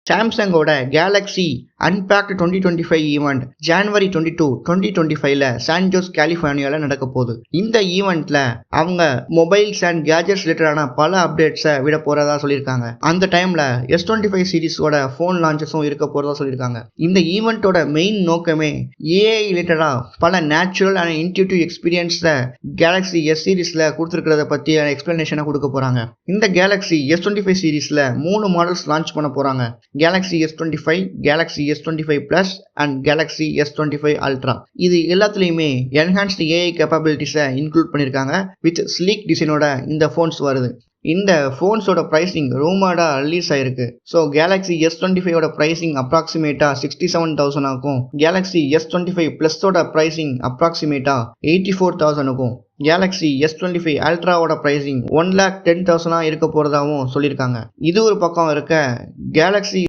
சாம்சங்கோட Galaxy unpacked 2025 event ஜனவரி 22, 2025ல San Jose கலிஃபோர்னியாவில் நடக்க போகுது. இந்த ஈவெண்ட்ல அவங்க மொபைல்ஸ் அண்ட் கேஜெட்ஸ் ரிலேட்டடான பல அப்டேட்ஸை விட போறதா சொல்லியிருக்காங்க. அந்த டைம்ல S25 சீரிஸோட ஃபோன் லான்ச்சஸும் இருக்க போறதா சொல்லியிருக்காங்க. இந்த ஈவெண்ட்டோட மெயின் நோக்கமே ஏஐ ரிலேட்டடா பல நேச்சுரல் அண்ட் இன்ட்யூட்டிவ் எக்ஸ்பீரியன்ஸை கேலக்ஸி எஸ் சீரிஸ்ல கொடுத்துருக்கிறத பற்றிய எக்ஸ்பிளனேஷனை கொடுக்க போறாங்க. இந்த கேலக்ஸி S25 சீரிஸ்ல 3 மாடல்ஸ் லான்ச் பண்ண போறாங்க. Galaxy S25, Galaxy S25 Plus and Galaxy S25 Ultra. இது எல்லாத்துலயுமே என்ஹான்ஸ்டு ஏஐ கேப்பபிலிட்டிஸை இன்க்ளூட் பண்ணியிருக்காங்க. வித் ஸ்லீக் டிசைனோட இந்த ஃபோன்ஸ் வருது. இந்த ஃபோன்ஸோட ப்ரைஸிங் ரூமர்டா ரிலீஸ் ஆயிருக்கு. ஸோ கேலக்ஸி S25ஓட ப்ரைஸிங் அப்ராக்சிமேட்டா 67,000 கேலக்ஸி S25 Plusஓட ப்ரைஸிங் அப்ராக்சிமேட்டா 84,000 கேலக்ஸி S25 Ultraவோட ப்ரைஸிங் 1,10,000 இருக்க போறதாகவும் சொல்லியிருக்காங்க. இது ஒரு பக்கம் இருக்க, கேலக்ஸி